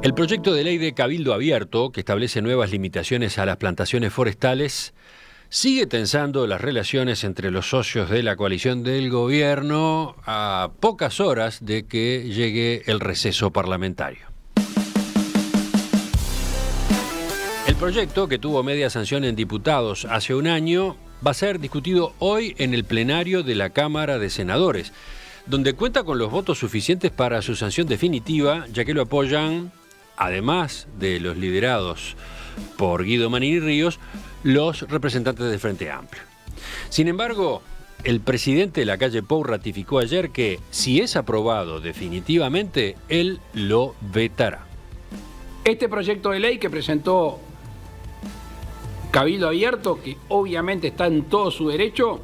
El proyecto de ley de Cabildo Abierto, que establece nuevas limitaciones a las plantaciones forestales, sigue tensando las relaciones entre los socios de la coalición del gobierno a pocas horas de que llegue el receso parlamentario. El proyecto, que tuvo media sanción en diputados hace un año, va a ser discutido hoy en el plenario de la Cámara de Senadores, donde cuenta con los votos suficientes para su sanción definitiva, ya que lo apoyan, además de los liderados por Guido Manini Ríos, los representantes del Frente Amplio. Sin embargo, el presidente de la calle Pou ratificó ayer que, si es aprobado definitivamente, él lo vetará. Este proyecto de ley que presentó Cabildo Abierto, que obviamente está en todo su derecho,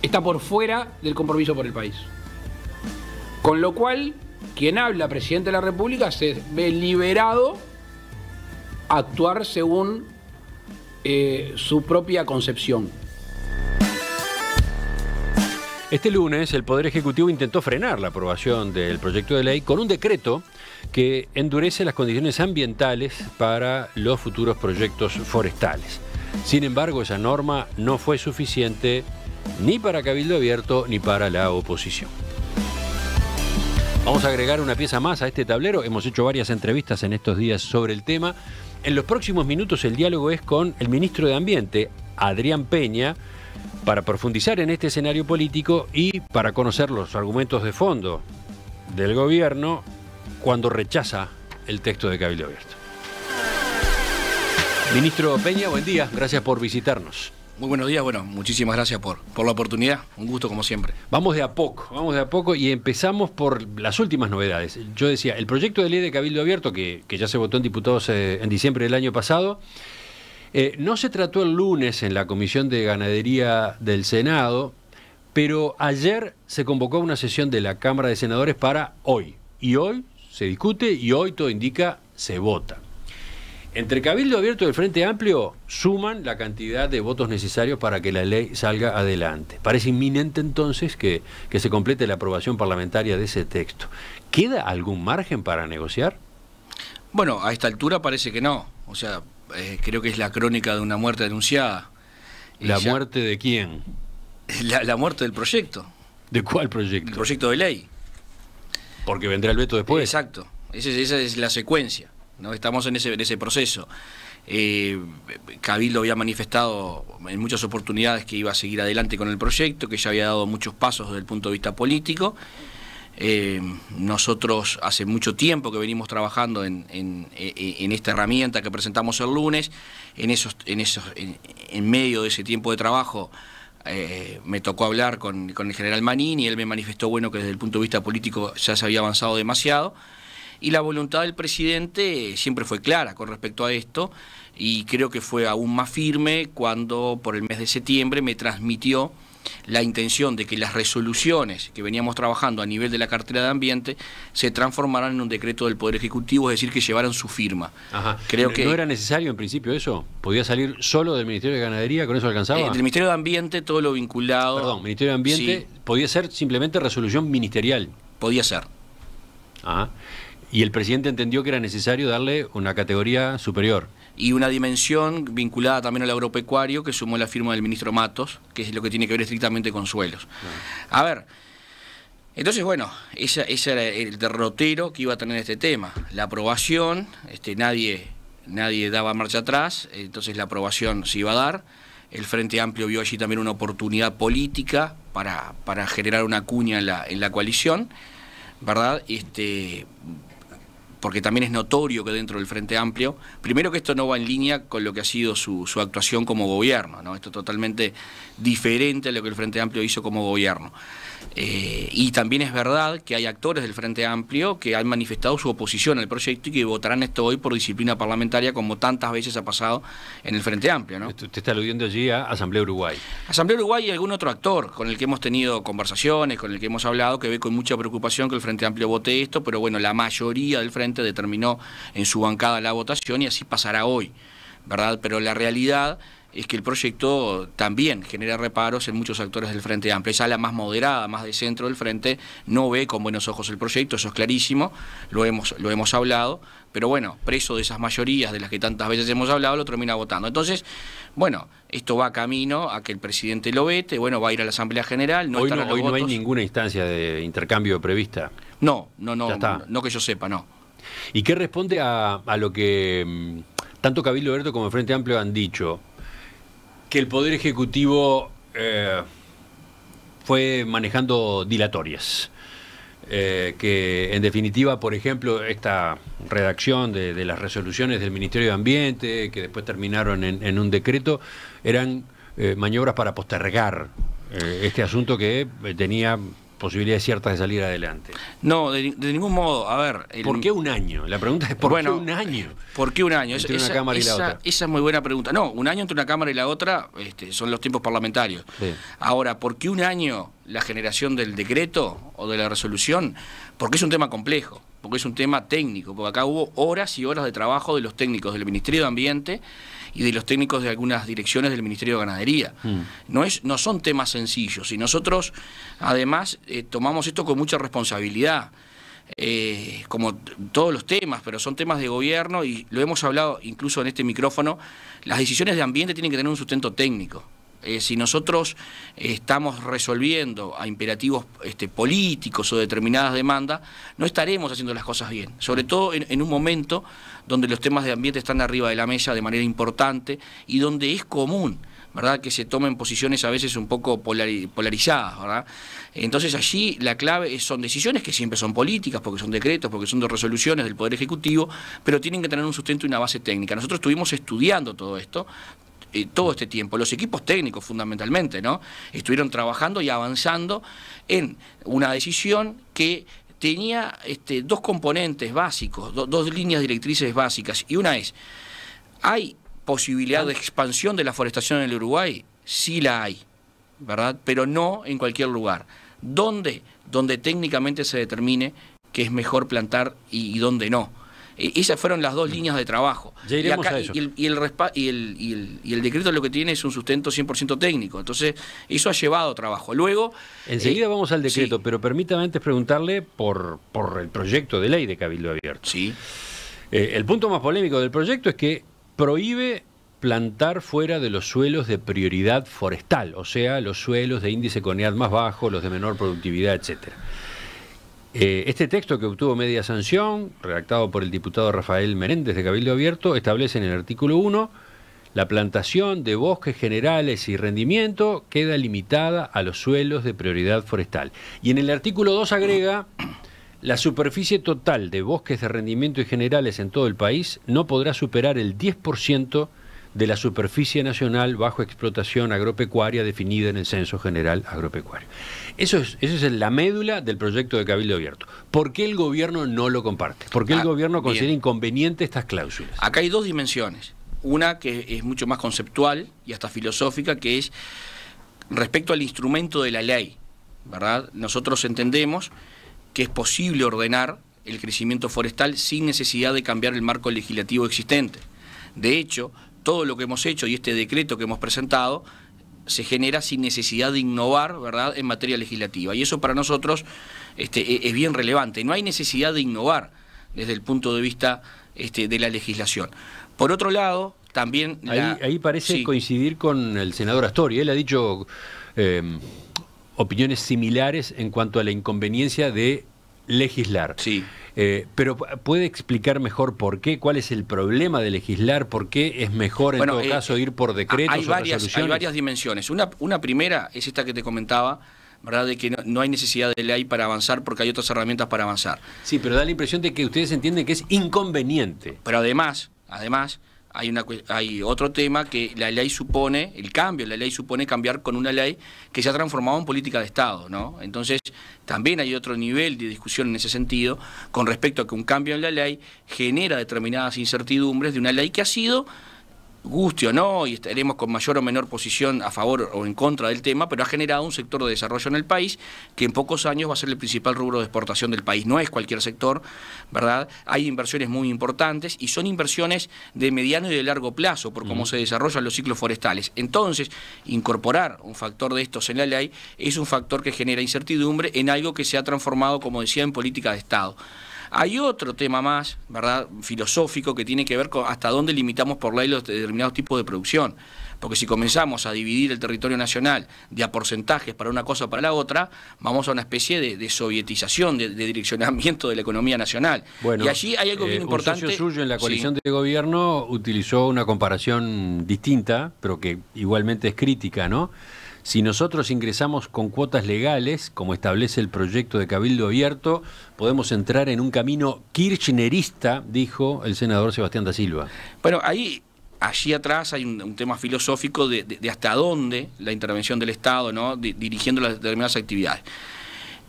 está por fuera del compromiso por el país. Con lo cual, quien habla, presidente de la República, se ve liberado a actuar según su propia concepción. Este lunes, el Poder Ejecutivo intentó frenar la aprobación del proyecto de ley con un decreto que endurece las condiciones ambientales para los futuros proyectos forestales. Sin embargo, esa norma no fue suficiente ni para Cabildo Abierto ni para la oposición. Vamos a agregar una pieza más a este tablero. Hemos hecho varias entrevistas en estos días sobre el tema. En los próximos minutos el diálogo es con el ministro de Ambiente, Adrián Peña, para profundizar en este escenario político y para conocer los argumentos de fondo del gobierno cuando rechaza el texto de Cabildo Abierto. Ministro Peña, buen día. Gracias por visitarnos. Muy buenos días, bueno, muchísimas gracias por la oportunidad, un gusto como siempre. Vamos de a poco y empezamos por las últimas novedades. Yo decía, el proyecto de ley de Cabildo Abierto, que ya se votó en diputados en diciembre del año pasado, no se trató el lunes en la Comisión de Ganadería del Senado, pero ayer se convocó una sesión de la Cámara de Senadores para hoy. Y hoy se discute y hoy todo indica se vota. Entre Cabildo Abierto y el Frente Amplio suman la cantidad de votos necesarios para que la ley salga adelante. Parece inminente entonces que se complete la aprobación parlamentaria de ese texto. ¿Queda algún margen para negociar? Bueno, a esta altura parece que no. O sea, creo que es la crónica de una muerte anunciada. ¿La muerte de quién? La muerte del proyecto. ¿De cuál proyecto? El proyecto de ley. Porque vendrá el veto después. Exacto. Esa es la secuencia. ¿No? Estamos en ese proceso. Cabildo había manifestado en muchas oportunidades que iba a seguir adelante con el proyecto, que ya había dado muchos pasos desde el punto de vista político. Nosotros hace mucho tiempo que venimos trabajando en esta herramienta que presentamos el lunes. En medio de ese tiempo de trabajo me tocó hablar con el general Manini y él me manifestó que desde el punto de vista político ya se había avanzado demasiado. Y la voluntad del presidente siempre fue clara con respecto a esto y creo que fue aún más firme cuando por el mes de septiembre me transmitió la intención de que las resoluciones que veníamos trabajando a nivel de la cartera de Ambiente se transformaran en un decreto del Poder Ejecutivo, es decir, que llevaran su firma. Ajá. Creo que ¿no era necesario en principio eso? ¿Podía salir solo del Ministerio de Ganadería? ¿Con eso alcanzaba? Del Ministerio de Ambiente todo lo vinculado... Perdón, Ministerio de Ambiente, sí. ¿Podía ser simplemente resolución ministerial? Podía ser. Ajá. Y el presidente entendió que era necesario darle una categoría superior. Y una dimensión vinculada también al agropecuario que sumó la firma del ministro Matos, que es lo que tiene que ver estrictamente con suelos. A ver, entonces bueno, ese era el derrotero que iba a tener este tema. La aprobación, nadie daba marcha atrás, entonces la aprobación se iba a dar. El Frente Amplio vio allí también una oportunidad política para generar una cuña en la coalición, ¿verdad? Porque también es notorio que dentro del Frente Amplio, primero que esto no va en línea con lo que ha sido su actuación como gobierno, ¿no? Esto es totalmente diferente a lo que el Frente Amplio hizo como gobierno. Y también es verdad que hay actores del Frente Amplio que han manifestado su oposición al proyecto y que votarán esto hoy por disciplina parlamentaria como tantas veces ha pasado en el Frente Amplio, ¿no? Usted está aludiendo allí a Asamblea Uruguay. Asamblea Uruguay y algún otro actor con el que hemos tenido conversaciones, con el que hemos hablado, que ve con mucha preocupación que el Frente Amplio vote esto, pero bueno, la mayoría del Frente determinó en su bancada la votación y así pasará hoy, ¿verdad? Pero la realidad es que el proyecto también genera reparos en muchos actores del Frente Amplio. Esa ala más moderada, más de centro del Frente, no ve con buenos ojos el proyecto, eso es clarísimo, lo hemos hablado, pero bueno, preso de esas mayorías de las que tantas veces hemos hablado, lo termina votando. Entonces, bueno, esto va camino a que el presidente lo vete, bueno, va a ir a la Asamblea General, hoy no hay ninguna instancia de intercambio prevista. No que yo sepa, no. ¿Y qué responde a lo que tanto Cabildo Abierto como el Frente Amplio han dicho? Que el Poder Ejecutivo fue manejando dilatorias. Que en definitiva, por ejemplo, esta redacción de las resoluciones del Ministerio de Ambiente, que después terminaron en un decreto, eran maniobras para postergar este asunto que tenía posibilidades ciertas de salir adelante. No, de ningún modo. A ver... ¿Por qué un año? La pregunta es ¿por qué un año? ¿Por qué un año? Entre una cámara y la otra. Esa es muy buena pregunta. No, un año entre una cámara y la otra son los tiempos parlamentarios. Sí. Ahora, ¿por qué un año la generación del decreto o de la resolución? Porque es un tema complejo, porque es un tema técnico, porque acá hubo horas y horas de trabajo de los técnicos del Ministerio de Ambiente y de los técnicos de algunas direcciones del Ministerio de Ganadería. No son temas sencillos, y nosotros además tomamos esto con mucha responsabilidad, como todos los temas, pero son temas de gobierno y lo hemos hablado incluso en este micrófono, las decisiones de ambiente tienen que tener un sustento técnico. Si nosotros estamos resolviendo a imperativos políticos o determinadas demandas, no estaremos haciendo las cosas bien, sobre todo en un momento donde los temas de ambiente están arriba de la mesa de manera importante y donde es común, ¿verdad?, que se tomen posiciones a veces un poco polarizadas, ¿verdad? Entonces allí la clave son decisiones que siempre son políticas, porque son decretos, porque son de resoluciones del Poder Ejecutivo, pero tienen que tener un sustento y una base técnica. Nosotros estuvimos estudiando todo esto, todo este tiempo, los equipos técnicos fundamentalmente, ¿no?, estuvieron trabajando y avanzando en una decisión que tenía dos componentes básicos, dos líneas directrices básicas, y una es, ¿hay posibilidad de expansión de la forestación en el Uruguay? Sí la hay, ¿verdad?, pero no en cualquier lugar. ¿Dónde? Donde técnicamente se determine que es mejor plantar y dónde no. Esas fueron las dos líneas de trabajo. Ya iremos a eso. Y el decreto lo que tiene es un sustento 100% técnico. Entonces, eso ha llevado trabajo. Luego... Enseguida vamos al decreto, sí. Pero permítame antes preguntarle por el proyecto de ley de Cabildo Abierto. Sí. El punto más polémico del proyecto es que prohíbe plantar fuera de los suelos de prioridad forestal, o sea, los suelos de índice CONEAD más bajo, los de menor productividad, etcétera. Este texto, que obtuvo media sanción, redactado por el diputado Rafael Meréndez de Cabildo Abierto, establece en el artículo 1: la plantación de bosques generales y rendimiento queda limitada a los suelos de prioridad forestal. Y en el artículo 2 agrega: la superficie total de bosques de rendimiento y generales en todo el país no podrá superar el 10% de la superficie nacional bajo explotación agropecuaria definida en el Censo General Agropecuario. Esa es la médula del proyecto de Cabildo Abierto. ¿Por qué el gobierno no lo comparte? ¿Por qué el gobierno considera inconveniente estas cláusulas? Acá hay dos dimensiones. Una que es mucho más conceptual y hasta filosófica, que es respecto al instrumento de la ley, ¿verdad? Nosotros entendemos que es posible ordenar el crecimiento forestal sin necesidad de cambiar el marco legislativo existente. De hecho, todo lo que hemos hecho y este decreto que hemos presentado se genera sin necesidad de innovar, ¿verdad?, en materia legislativa. Y eso para nosotros es bien relevante. No hay necesidad de innovar desde el punto de vista de la legislación. Por otro lado, también... Ahí parece sí. coincidir con el senador Astori. Él ha dicho opiniones similares en cuanto a la inconveniencia de legislar. Sí. Pero ¿puede explicar mejor por qué? ¿Cuál es el problema de legislar? ¿Por qué es mejor en todo caso ir por decretos o resoluciones? Hay varias dimensiones. Una primera es esta que te comentaba, ¿verdad?, de que no hay necesidad de ley para avanzar porque hay otras herramientas para avanzar. Sí, pero da la impresión de que ustedes entienden que es inconveniente. Pero además hay otro tema que la ley supone, el cambio, la ley supone cambiar con una ley que se ha transformado en política de Estado, ¿no? Entonces, también hay otro nivel de discusión en ese sentido, con respecto a que un cambio en la ley genera determinadas incertidumbres de una ley que ha sido guste o no, y estaremos con mayor o menor posición a favor o en contra del tema, pero ha generado un sector de desarrollo en el país que en pocos años va a ser el principal rubro de exportación del país. No es cualquier sector, ¿verdad? Hay inversiones muy importantes y son inversiones de mediano y de largo plazo por cómo se desarrollan los ciclos forestales. Entonces, incorporar un factor de estos en la ley es un factor que genera incertidumbre en algo que se ha transformado, como decía, en política de Estado. Hay otro tema más, ¿verdad?, filosófico, que tiene que ver con hasta dónde limitamos por ley los determinados tipos de producción. Porque si comenzamos a dividir el territorio nacional de a porcentajes para una cosa o para la otra, vamos a una especie de sovietización, de direccionamiento de la economía nacional. Bueno, y allí hay algo bien importante. Un socio suyo en la coalición de gobierno utilizó una comparación distinta, pero que igualmente es crítica, ¿no? Si nosotros ingresamos con cuotas legales, como establece el proyecto de Cabildo Abierto, podemos entrar en un camino kirchnerista, dijo el senador Sebastián da Silva. Bueno, allí atrás hay un tema filosófico de hasta dónde la intervención del Estado, ¿no?, dirigiendo las determinadas actividades.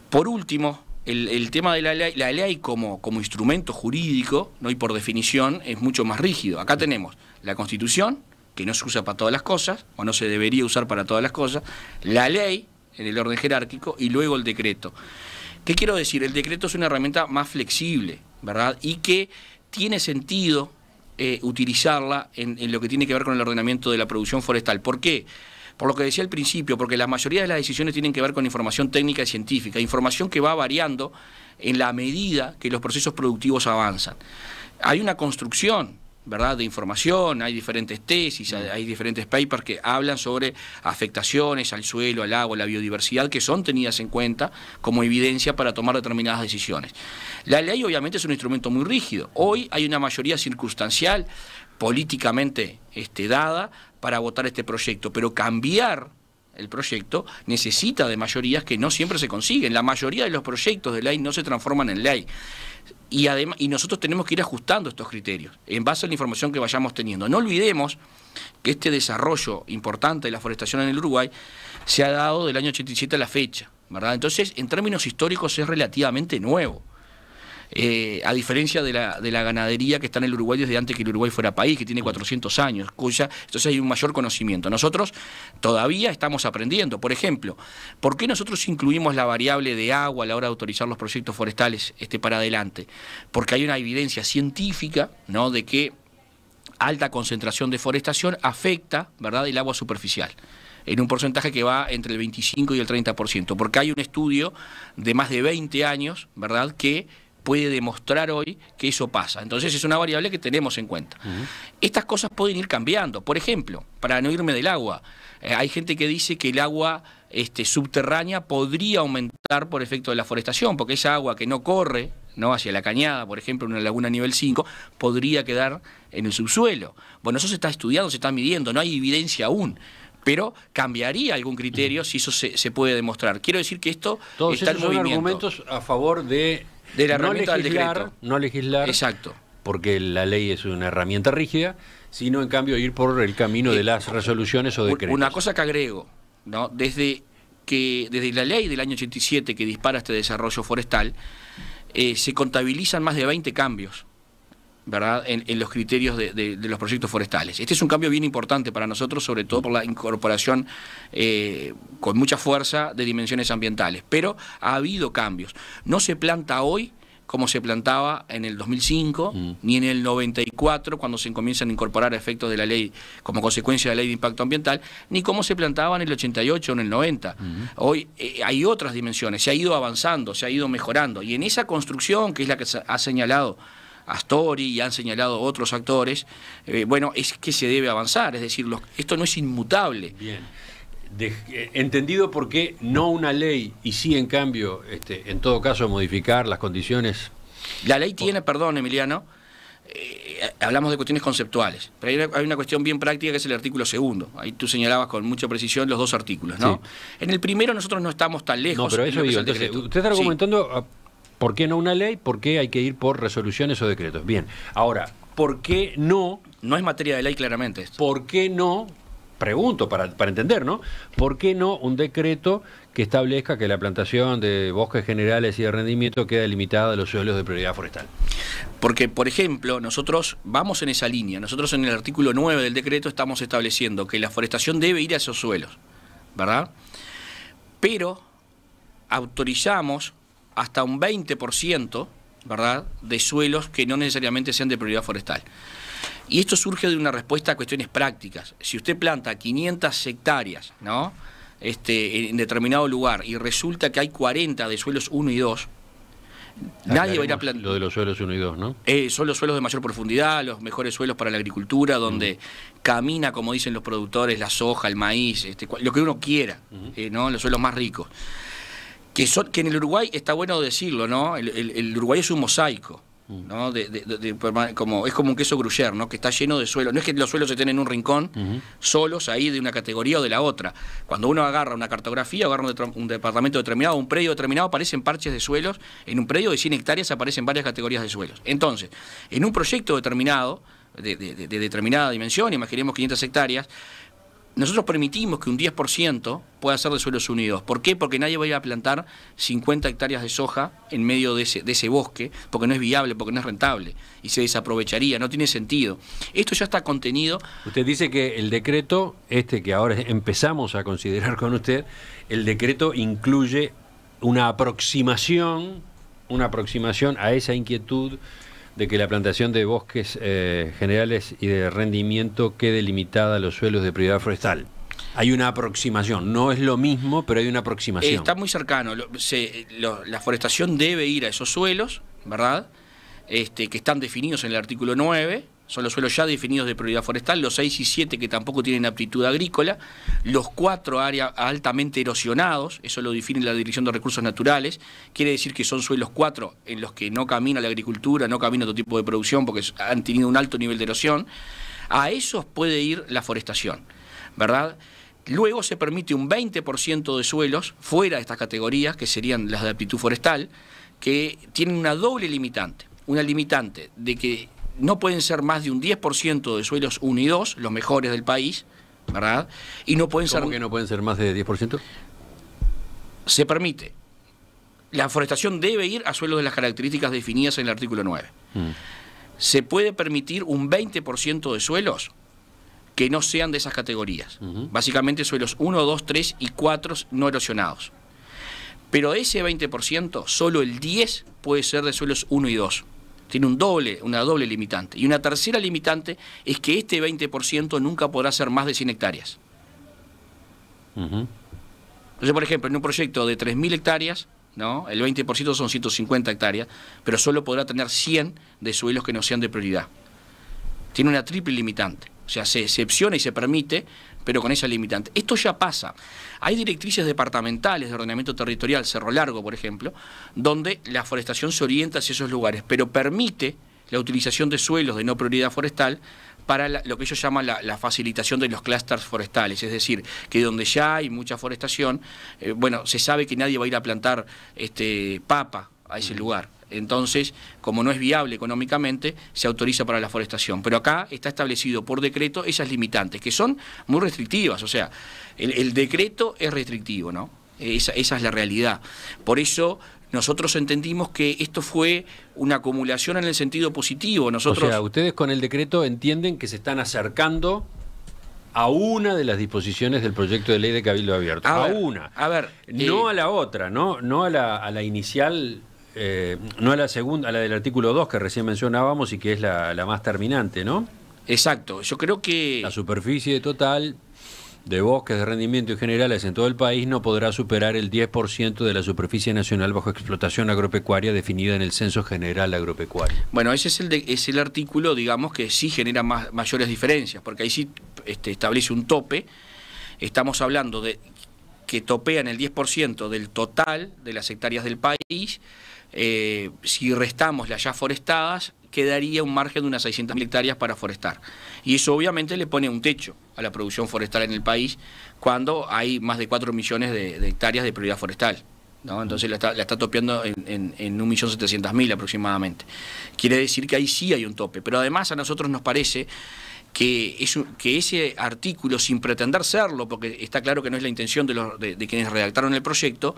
Por último, el tema de la ley como instrumento jurídico, ¿no?, y por definición es mucho más rígido. Acá tenemos la Constitución, que no se usa para todas las cosas, o no se debería usar para todas las cosas, la ley en el orden jerárquico y luego el decreto. ¿Qué quiero decir? El decreto es una herramienta más flexible, ¿verdad?, y que tiene sentido utilizarla en lo que tiene que ver con el ordenamiento de la producción forestal. ¿Por qué? Por lo que decía al principio, porque la mayoría de las decisiones tienen que ver con información técnica y científica, información que va variando en la medida que los procesos productivos avanzan. Hay una construcción, ¿verdad?, de información, hay diferentes tesis, hay diferentes papers que hablan sobre afectaciones al suelo, al agua, a la biodiversidad, que son tenidas en cuenta como evidencia para tomar determinadas decisiones. La ley obviamente es un instrumento muy rígido. Hoy hay una mayoría circunstancial, políticamente dada, para votar este proyecto, pero cambiar el proyecto necesita de mayorías que no siempre se consiguen. La mayoría de los proyectos de ley no se transforman en ley. Y nosotros tenemos que ir ajustando estos criterios en base a la información que vayamos teniendo. No olvidemos que este desarrollo importante de la forestación en el Uruguay se ha dado del año 87 a la fecha, ¿verdad? Entonces, en términos históricos es relativamente nuevo. A diferencia de la ganadería que está en el Uruguay desde antes que el Uruguay fuera país, que tiene 400 años, entonces hay un mayor conocimiento. Nosotros todavía estamos aprendiendo. Por ejemplo, ¿por qué nosotros incluimos la variable de agua a la hora de autorizar los proyectos forestales para adelante? Porque hay una evidencia científica, ¿no?, de que alta concentración de forestación afecta, ¿verdad?, el agua superficial en un porcentaje que va entre el 25 y el 30%, porque hay un estudio de más de 20 años, ¿verdad?, que puede demostrar hoy que eso pasa. Entonces es una variable que tenemos en cuenta. Estas cosas pueden ir cambiando. Por ejemplo, para no irme del agua, hay gente que dice que el agua subterránea podría aumentar por efecto de la forestación, porque esa agua que no corre, ¿no?, hacia la cañada, por ejemplo, en una laguna nivel 5, podría quedar en el subsuelo. Bueno, eso se está estudiando, se está midiendo, no hay evidencia aún, pero cambiaría algún criterio si eso se puede demostrar. Quiero decir que esto está en movimiento. Todos esos son argumentos a favor de la herramienta del decreto. No legislar, exacto, porque la ley es una herramienta rígida, sino en cambio ir por el camino de las resoluciones o decretos. Una cosa que agrego, ¿no?, desde la ley del año 87 que dispara este desarrollo forestal, se contabilizan más de 20 cambios, ¿verdad?, en los criterios de los proyectos forestales. Este es un cambio bien importante para nosotros, sobre todo por la incorporación con mucha fuerza de dimensiones ambientales. Pero ha habido cambios. No se planta hoy como se plantaba en el 2005, ni en el 94, cuando se comienzan a incorporar efectos de la ley como consecuencia de la ley de impacto ambiental, ni como se plantaba en el 88 o en el 90. Hoy hay otras dimensiones, se ha ido avanzando, se ha ido mejorando, y en esa construcción, que es la que ha señalado Astori y han señalado otros actores, bueno, es que se debe avanzar, es decir, esto no es inmutable. Bien. Entendido por qué no una ley y sí, en cambio, en todo caso, modificar las condiciones. La ley tiene, perdón, Emiliano, hablamos de cuestiones conceptuales, pero hay una cuestión bien práctica que es el artículo 2. Ahí tú señalabas con mucha precisión los dos artículos, ¿no? Sí. En el primero nosotros no estamos tan lejos. No, pero eso digo, entonces, usted está argumentando, ¿por qué no una ley? ¿Por qué hay que ir por resoluciones o decretos? Bien, ahora, ¿por qué no? No es materia de ley claramente esto. ¿Por qué no? Pregunto para entender, ¿no? ¿Por qué no un decreto que establezca que la plantación de bosques generales y de rendimiento queda limitada a los suelos de prioridad forestal? Porque, por ejemplo, nosotros vamos en esa línea. Nosotros en el artículo 9 del decreto estamos estableciendo que la forestación debe ir a esos suelos, ¿verdad? Pero autorizamos hasta un 20%, ¿verdad?, de suelos que no necesariamente sean de prioridad forestal. Y esto surge de una respuesta a cuestiones prácticas. Si usted planta 500 hectáreas, ¿no?, en determinado lugar, y resulta que hay 40 de suelos 1 y 2, nadie va a ir a plantar. Lo de los suelos 1 y 2, ¿no? Son los suelos de mayor profundidad, los mejores suelos para la agricultura, donde camina, como dicen los productores, la soja, el maíz, lo que uno quiera, ¿no?, los suelos más ricos. Que en el Uruguay, está bueno decirlo, ¿no?, el Uruguay es un mosaico, ¿no?, es como un queso gruyère, ¿no?, que está lleno de suelos. No es que los suelos estén en un rincón, solos ahí de una categoría o de la otra. Cuando uno agarra una cartografía, agarra un departamento determinado, un predio determinado, aparecen parches de suelos. En un predio de 100 hectáreas aparecen varias categorías de suelos. Entonces, en un proyecto determinado, de determinada dimensión, imaginemos 500 hectáreas, nosotros permitimos que un 10% pueda ser de suelos unidos. ¿Por qué? Porque nadie va a ir a plantar 50 hectáreas de soja en medio de ese bosque, porque no es viable, porque no es rentable, y se desaprovecharía, no tiene sentido. Esto ya está contenido. Usted dice que el decreto, que ahora empezamos a considerar con usted, el decreto incluye una aproximación a esa inquietud de que la plantación de bosques generales y de rendimiento quede limitada a los suelos de prioridad forestal. Hay una aproximación, no es lo mismo, pero hay una aproximación. Está muy cercano. La forestación debe ir a esos suelos, ¿verdad?, que están definidos en el artículo 9, son los suelos ya definidos de prioridad forestal, los 6 y 7 que tampoco tienen aptitud agrícola, los 4 áreas altamente erosionados, eso lo define la Dirección de Recursos Naturales, quiere decir que son suelos 4 en los que no camina la agricultura, no camina otro tipo de producción porque han tenido un alto nivel de erosión. A esos puede ir la forestación, ¿verdad? Luego se permite un 20% de suelos fuera de estas categorías, que serían las de aptitud forestal, que tienen una doble limitante. Una limitante de que no pueden ser más de un 10% de suelos 1 y 2, los mejores del país, ¿verdad? Y no pueden ser... ¿Cómo que no pueden ser más de 10%? Se permite. La forestación debe ir a suelos de las características definidas en el artículo 9. Se puede permitir un 20% de suelos que no sean de esas categorías. Básicamente suelos 1, 2, 3 y 4 no erosionados. Pero de ese 20%, solo el 10% puede ser de suelos 1 y 2. Tiene una doble limitante. Y una tercera limitante es que este 20% nunca podrá ser más de 100 hectáreas. Entonces, por ejemplo, en un proyecto de 3.000 hectáreas, ¿no?, el 20% son 150 hectáreas, pero solo podrá tener 100 de suelos que no sean de prioridad. Tiene una triple limitante. O sea, se excepciona y se permite, pero con esa limitante. Esto ya pasa. Hay directrices departamentales de ordenamiento territorial, Cerro Largo, por ejemplo, donde la forestación se orienta hacia esos lugares, pero permite la utilización de suelos de no prioridad forestal para lo que ellos llaman la facilitación de los clústeres forestales, es decir, que donde ya hay mucha forestación, se sabe que nadie va a ir a plantar papa a ese lugar. Entonces, como no es viable económicamente, se autoriza para la forestación. Pero acá está establecido por decreto esas limitantes, que son muy restrictivas. O sea, el decreto es restrictivo, ¿no? Esa es la realidad. Por eso nosotros entendimos que esto fue una acumulación en el sentido positivo. O sea, ustedes con el decreto entienden que se están acercando a una de las disposiciones del proyecto de ley de Cabildo Abierto. No a la otra, no a la inicial... no a la segunda, a la del artículo 2 que recién mencionábamos y que es la más terminante, ¿no? Exacto, yo creo que... La superficie total de bosques de rendimiento y generales en todo el país no podrá superar el 10% de la superficie nacional bajo explotación agropecuaria definida en el Censo General Agropecuario. Bueno, ese es el artículo, digamos, que sí genera mayores diferencias, porque ahí sí establece un tope. Estamos hablando de que topean el 10% del total de las hectáreas del país. Si restamos las ya forestadas, quedaría un margen de unas 600.000 hectáreas para forestar. Y eso obviamente le pone un techo a la producción forestal en el país cuando hay más de 4 millones de hectáreas de prioridad forestal, ¿no? Entonces la está topeando en 1.700.000 aproximadamente. Quiere decir que ahí sí hay un tope. Pero además a nosotros nos parece que ese artículo, sin pretender serlo, porque está claro que no es la intención de quienes redactaron el proyecto,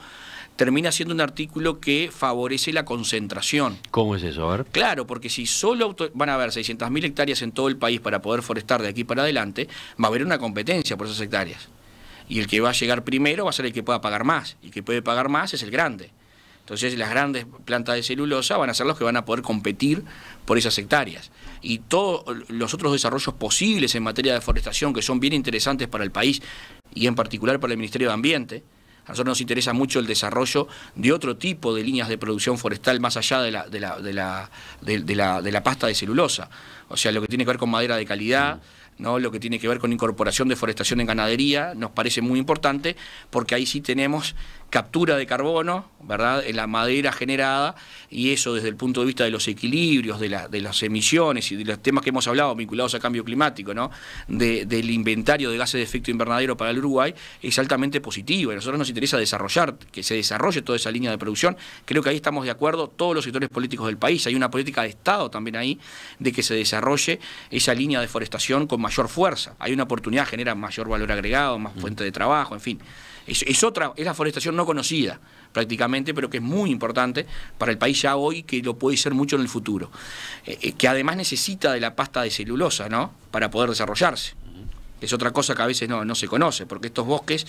termina siendo un artículo que favorece la concentración. ¿Cómo es eso? A ver. Claro, porque si solo van a haber 600.000 hectáreas en todo el país para poder forestar de aquí para adelante, va a haber una competencia por esas hectáreas. Y el que va a llegar primero va a ser el que pueda pagar más, y el que puede pagar más es el grande. Entonces las grandes plantas de celulosa van a ser los que van a poder competir por esas hectáreas. Y todos los otros desarrollos posibles en materia de forestación, que son bien interesantes para el país y en particular para el Ministerio de Ambiente. A nosotros nos interesa mucho el desarrollo de otro tipo de líneas de producción forestal más allá de la pasta de celulosa. O sea, lo que tiene que ver con madera de calidad, ¿no? Lo que tiene que ver con incorporación de forestación en ganadería, nos parece muy importante, porque ahí sí tenemos captura de carbono, ¿verdad?, en la madera generada, y eso desde el punto de vista de los equilibrios, de las emisiones y de los temas que hemos hablado vinculados al cambio climático, ¿no?, del inventario de gases de efecto invernadero para el Uruguay, es altamente positivo. Y a nosotros nos interesa desarrollar, que se desarrolle toda esa línea de producción. Creo que ahí estamos de acuerdo todos los sectores políticos del país. Hay una política de Estado también ahí, de que se desarrolle esa línea de forestación con mayor fuerza. Hay una oportunidad, genera mayor valor agregado, más fuente de trabajo, en fin. Es la forestación no conocida prácticamente, pero que es muy importante para el país ya hoy, que lo puede ser mucho en el futuro. Que además necesita de la pasta de celulosa, ¿no?, para poder desarrollarse. Es otra cosa que a veces no se conoce, porque estos bosques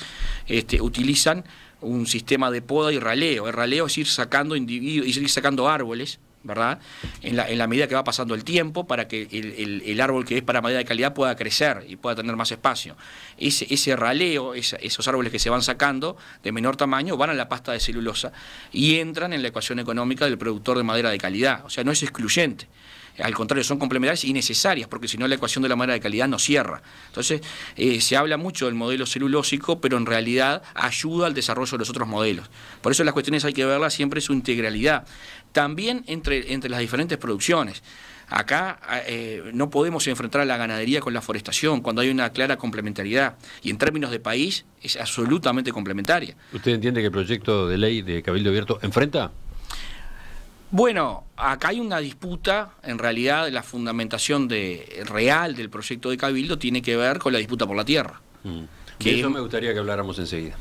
utilizan un sistema de poda y raleo. El raleo es ir sacando individuos, ir sacando árboles, ¿verdad?, en la medida que va pasando el tiempo, para que el árbol que es para madera de calidad pueda crecer y pueda tener más espacio. Ese raleo, esos árboles que se van sacando de menor tamaño, van a la pasta de celulosa y entran en la ecuación económica del productor de madera de calidad. O sea, no es excluyente. Al contrario, son complementarias y necesarias, porque si no la ecuación de la madera de calidad no cierra. Entonces, se habla mucho del modelo celulósico, pero en realidad ayuda al desarrollo de los otros modelos. Por eso las cuestiones hay que verlas siempre en su integralidad. También entre las diferentes producciones. Acá no podemos enfrentar a la ganadería con la forestación cuando hay una clara complementariedad. Y en términos de país es absolutamente complementaria. ¿Usted entiende que el proyecto de ley de Cabildo Abierto enfrenta? Bueno, acá hay una disputa. En realidad la fundamentación real del proyecto de Cabildo tiene que ver con la disputa por la tierra. De eso me gustaría que habláramos enseguida.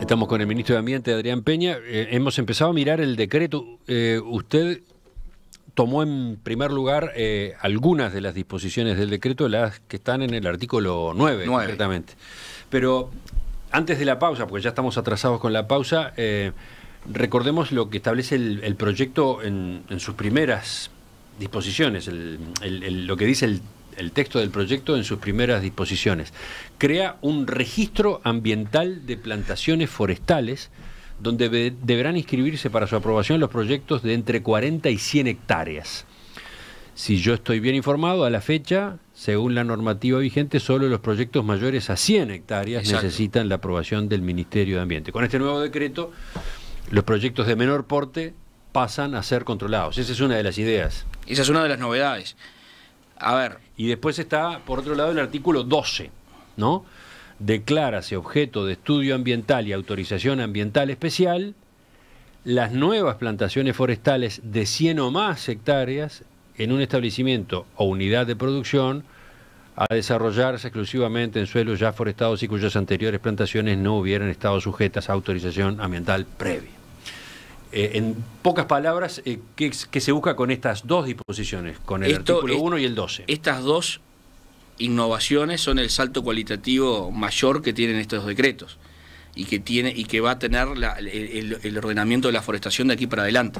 Estamos con el ministro de Ambiente, Adrián Peña. Hemos empezado a mirar el decreto. Usted tomó en primer lugar algunas de las disposiciones del decreto, las que están en el artículo 9, concretamente. Pero antes de la pausa, porque ya estamos atrasados con la pausa, recordemos lo que establece el proyecto en sus primeras disposiciones, lo que dice el texto del proyecto en sus primeras disposiciones. Crea un registro ambiental de plantaciones forestales donde deberán inscribirse para su aprobación los proyectos de entre 40 y 100 hectáreas. Si yo estoy bien informado, a la fecha, según la normativa vigente, solo los proyectos mayores a 100 hectáreas necesitan la aprobación del Ministerio de Ambiente. Con este nuevo decreto, los proyectos de menor porte pasan a ser controlados. Esa es una de las ideas. Esa es una de las novedades. A ver. Y después está, por otro lado, el artículo 12, ¿no? Declárase objeto de estudio ambiental y autorización ambiental especial las nuevas plantaciones forestales de 100 o más hectáreas en un establecimiento o unidad de producción a desarrollarse exclusivamente en suelos ya forestados y cuyas anteriores plantaciones no hubieran estado sujetas a autorización ambiental previa. En pocas palabras, ¿qué se busca con estas dos disposiciones, con el artículo 1 y el 12? Estas dos innovaciones son el salto cualitativo mayor que tienen estos decretos y que va a tener el ordenamiento de la forestación de aquí para adelante.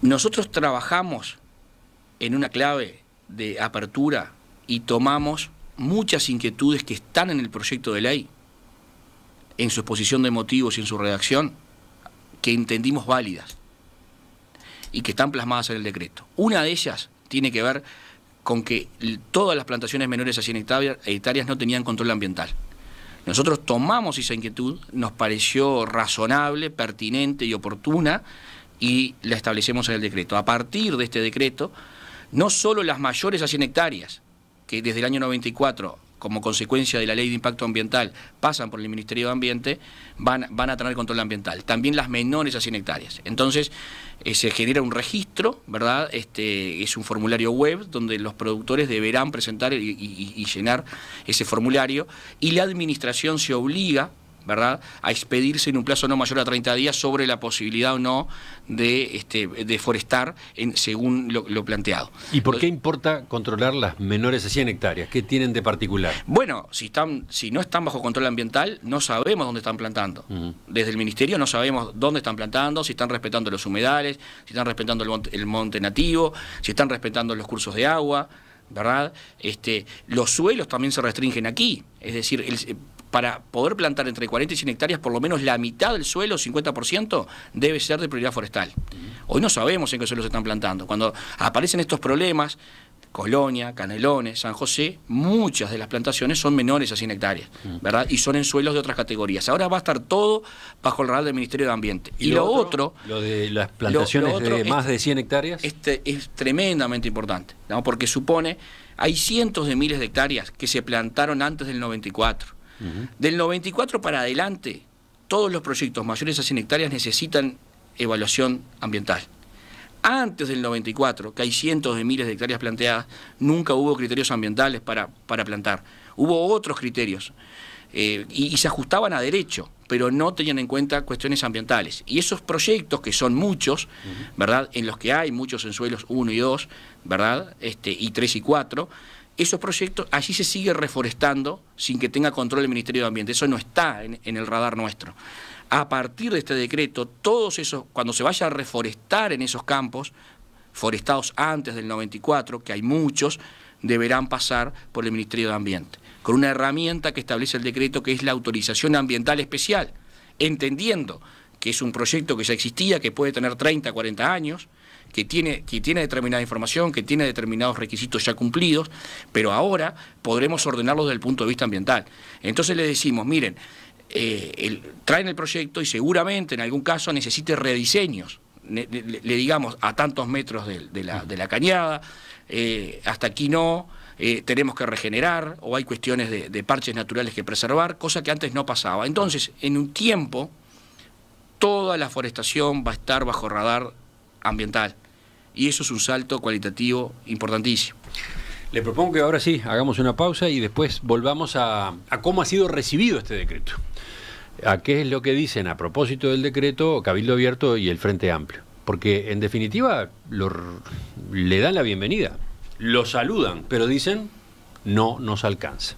Nosotros trabajamos en una clave de apertura y tomamos muchas inquietudes que están en el proyecto de ley, en su exposición de motivos y en su redacción, que entendimos válidas y que están plasmadas en el decreto. Una de ellas tiene que ver con que todas las plantaciones menores a 100 hectáreas no tenían control ambiental. Nosotros tomamos esa inquietud, nos pareció razonable, pertinente y oportuna y la establecemos en el decreto. A partir de este decreto, no solo las mayores a 100 hectáreas, que desde el año 94 como consecuencia de la ley de impacto ambiental pasan por el Ministerio de Ambiente, van a tener control ambiental. También las menores a 100 hectáreas. Entonces se genera un registro, ¿verdad? Es un formulario web donde los productores deberán presentar y llenar ese formulario, y la administración se obliga, ¿verdad?, a expedirse en un plazo no mayor a 30 días sobre la posibilidad o no de deforestar según lo planteado. ¿Y por qué importa controlar las menores a 100 hectáreas? ¿Qué tienen de particular? Bueno, si no están bajo control ambiental, no sabemos dónde están plantando. Desde el Ministerio no sabemos dónde están plantando, si están respetando los humedales, si están respetando el monte nativo, si están respetando los cursos de agua, ¿verdad? Los suelos también se restringen aquí, es decir, para poder plantar entre 40 y 100 hectáreas, por lo menos la mitad del suelo, 50%, debe ser de prioridad forestal. Hoy no sabemos en qué suelos se están plantando. Cuando aparecen estos problemas, Colonia, Canelones, San José, muchas de las plantaciones son menores a 100 hectáreas, ¿verdad? Y son en suelos de otras categorías. Ahora va a estar todo bajo el radar del Ministerio de Ambiente. Y lo otro... Lo de las plantaciones de más de 100 hectáreas. Es tremendamente importante, ¿no? Porque supone, hay cientos de miles de hectáreas que se plantaron antes del 94. Del 94 para adelante, todos los proyectos mayores a 100 hectáreas necesitan evaluación ambiental. Antes del 94, que hay cientos de miles de hectáreas planteadas, nunca hubo criterios ambientales para plantar. Hubo otros criterios y se ajustaban a derecho, pero no tenían en cuenta cuestiones ambientales. Y esos proyectos, que son muchos, ¿verdad?, en los que hay muchos en suelos 1 y 2, ¿verdad?, y 3 y 4, esos proyectos, allí se sigue reforestando sin que tenga control el Ministerio de Ambiente. Eso no está en el radar nuestro. A partir de este decreto, todos esos, cuando se vaya a reforestar en esos campos, forestados antes del 94, que hay muchos, deberán pasar por el Ministerio de Ambiente, con una herramienta que establece el decreto, que es la autorización ambiental especial, entendiendo que es un proyecto que ya existía, que puede tener 30, 40 años, que tiene determinada información, que tiene determinados requisitos ya cumplidos, pero ahora podremos ordenarlos desde el punto de vista ambiental. Entonces le decimos, miren, traen el proyecto y seguramente en algún caso necesite rediseños, le digamos a tantos metros de la cañada, hasta aquí no, tenemos que regenerar, o hay cuestiones de parches naturales que preservar, cosa que antes no pasaba. Entonces, en un tiempo, toda la forestación va a estar bajo radar ambiental, y eso es un salto cualitativo importantísimo. Le propongo que ahora sí hagamos una pausa y después volvamos a cómo ha sido recibido este decreto, a qué es lo que dicen a propósito del decreto Cabildo Abierto y el Frente Amplio, porque en definitiva le dan la bienvenida, lo saludan, pero dicen no nos alcanza.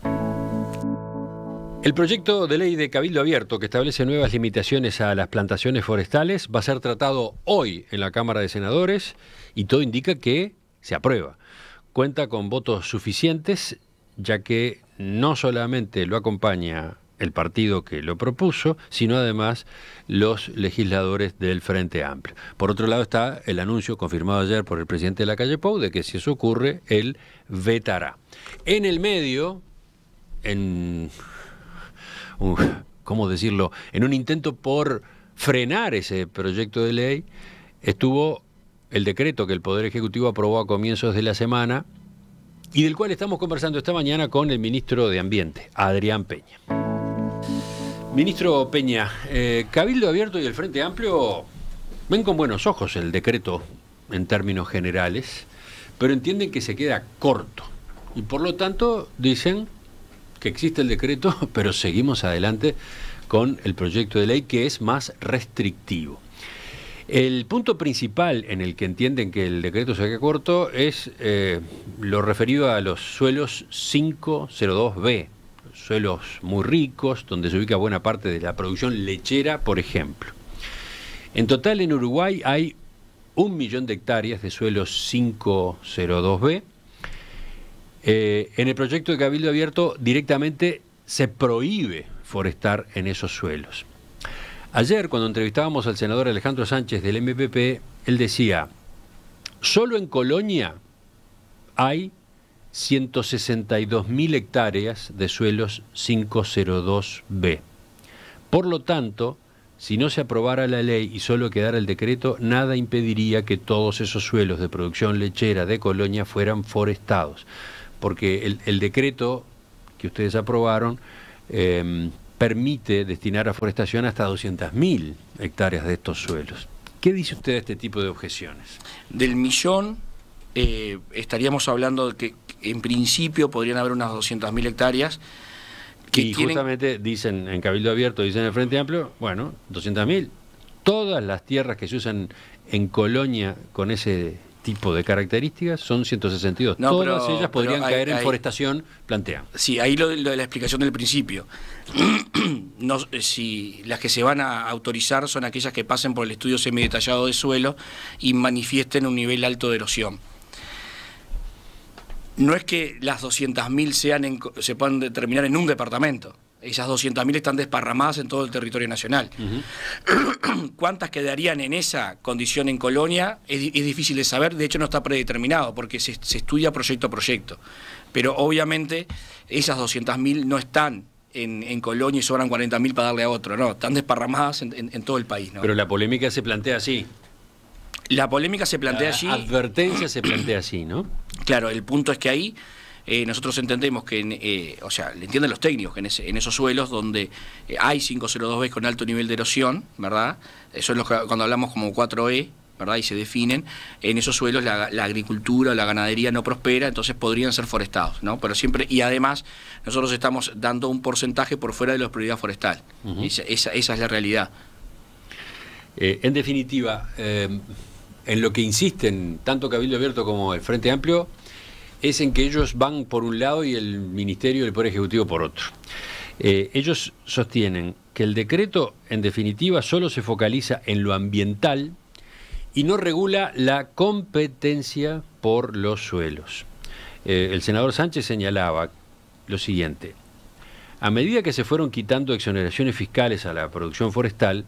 El proyecto de ley de Cabildo Abierto, que establece nuevas limitaciones a las plantaciones forestales, va a ser tratado hoy en la Cámara de Senadores y todo indica que se aprueba. Cuenta con votos suficientes, ya que no solamente lo acompaña el partido que lo propuso, sino además los legisladores del Frente Amplio. Por otro lado está el anuncio confirmado ayer por el presidente de la Calle Pou de que si eso ocurre, él vetará. En el medio, ¿cómo decirlo?, en un intento por frenar ese proyecto de ley, estuvo el decreto que el Poder Ejecutivo aprobó a comienzos de la semana y del cual estamos conversando esta mañana con el ministro de Ambiente, Adrián Peña. Ministro Peña, Cabildo Abierto y el Frente Amplio ven con buenos ojos el decreto en términos generales, pero entienden que se queda corto y por lo tanto dicen que existe el decreto, pero seguimos adelante con el proyecto de ley que es más restrictivo. El punto principal en el que entienden que el decreto se queda corto es lo referido a los suelos 502B, suelos muy ricos, donde se ubica buena parte de la producción lechera, por ejemplo. En total en Uruguay hay 1 millón de hectáreas de suelos 502B. En el proyecto de Cabildo Abierto directamente se prohíbe forestar en esos suelos. Ayer, cuando entrevistábamos al senador Alejandro Sánchez del MPP, él decía, solo en Colonia hay 162.000 hectáreas de suelos 502B. Por lo tanto, si no se aprobara la ley y solo quedara el decreto, nada impediría que todos esos suelos de producción lechera de Colonia fueran forestados. Porque el decreto que ustedes aprobaron permite destinar a forestación hasta 200.000 hectáreas de estos suelos. ¿Qué dice usted de este tipo de objeciones? Del millón estaríamos hablando de que en principio podrían haber unas 200.000 hectáreas. Y justamente dicen en Cabildo Abierto, dicen en el Frente Amplio, bueno, 200.000, todas las tierras que se usan en Colonia con ese tipo de características son 162. No, todas ellas podrían caer en forestación, plantean. Sí, ahí lo de la explicación del principio. No, si las que se van a autorizar son aquellas que pasen por el estudio semidetallado de suelo y manifiesten un nivel alto de erosión. No es que las 200.000 se puedan determinar en un departamento. Esas 200.000 están desparramadas en todo el territorio nacional. ¿Cuántas quedarían en esa condición en Colonia? Es difícil de saber, de hecho no está predeterminado, porque se estudia proyecto a proyecto. Pero obviamente esas 200.000 no están en Colonia y sobran 40.000 para darle a otro, no, están desparramadas en todo el país, ¿no? Pero la polémica se plantea así. La polémica se plantea allí. La advertencia se plantea así, ¿no? Claro, el punto es que ahí nosotros entendemos que, o sea, le entienden los técnicos que en esos suelos donde hay 502B con alto nivel de erosión, ¿verdad? Eso es lo que cuando hablamos como 4E, ¿verdad? Y se definen, en esos suelos la agricultura o la ganadería no prospera, entonces podrían ser forestados, ¿no? Pero siempre, y además nosotros estamos dando un porcentaje por fuera de la prioridad forestal. Esa es la realidad. En definitiva, en lo que insisten tanto Cabildo Abierto como el Frente Amplio es en que ellos van por un lado y el Ministerio y el Poder Ejecutivo por otro. Ellos sostienen que el decreto, en definitiva, solo se focaliza en lo ambiental y no regula la competencia por los suelos. El senador Sánchez señalaba lo siguiente: a medida que se fueron quitando exoneraciones fiscales a la producción forestal,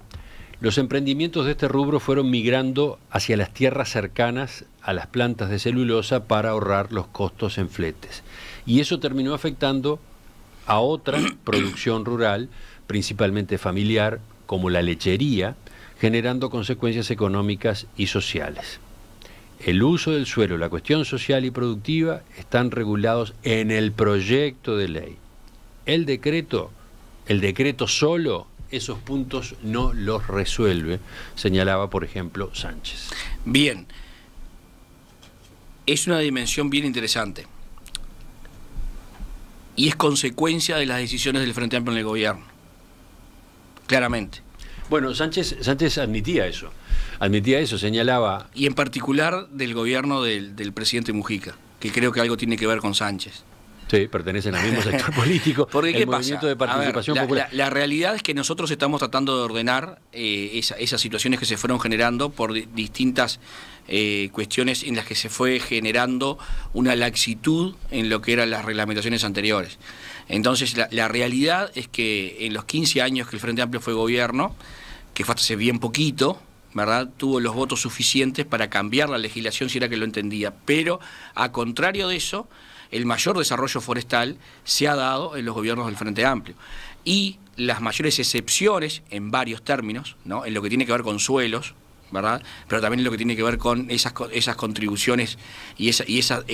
los emprendimientos de este rubro fueron migrando hacia las tierras cercanas a las plantas de celulosa para ahorrar los costos en fletes. Y eso terminó afectando a otra producción rural, principalmente familiar, como la lechería, generando consecuencias económicas y sociales. El uso del suelo, la cuestión social y productiva están regulados en el proyecto de ley. El decreto solo esos puntos no los resuelve, señalaba, por ejemplo, Sánchez. Bien, es una dimensión bien interesante y es consecuencia de las decisiones del Frente Amplio en el gobierno, claramente. Bueno, Sánchez admitía eso, señalaba... Y en particular del gobierno del presidente Mujica, que creo que algo tiene que ver con Sánchez. Sí, pertenecen al mismo sector político. Porque ¿qué movimiento de participación popular? La realidad es que nosotros estamos tratando de ordenar esas situaciones que se fueron generando por distintas cuestiones en las que se fue generando una laxitud en lo que eran las reglamentaciones anteriores. Entonces, la realidad es que en los 15 años que el Frente Amplio fue gobierno, que fue hace bien poquito, ¿verdad?, tuvo los votos suficientes para cambiar la legislación si era que lo entendía. Pero, a contrario de eso, el mayor desarrollo forestal se ha dado en los gobiernos del Frente Amplio. Y las mayores excepciones, en varios términos, ¿no?, en lo que tiene que ver con suelos, ¿verdad?, pero también en lo que tiene que ver con esas contribuciones y esas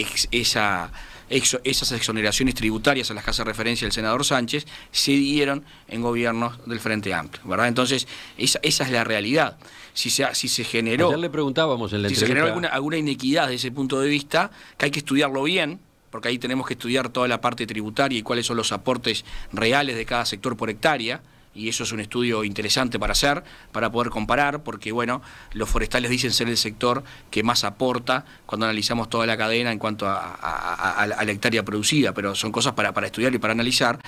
exoneraciones tributarias a las que hace referencia el senador Sánchez, se dieron en gobiernos del Frente Amplio, ¿verdad? Entonces, esa es la realidad. Si se generó... Ayer le preguntábamos en la entrevista... Si se generó alguna inequidad desde ese punto de vista, que hay que estudiarlo bien, porque ahí tenemos que estudiar toda la parte tributaria y cuáles son los aportes reales de cada sector por hectárea, y eso es un estudio interesante para hacer, para poder comparar, porque bueno, los forestales dicen ser el sector que más aporta cuando analizamos toda la cadena en cuanto a la hectárea producida, pero son cosas para estudiar y para analizar.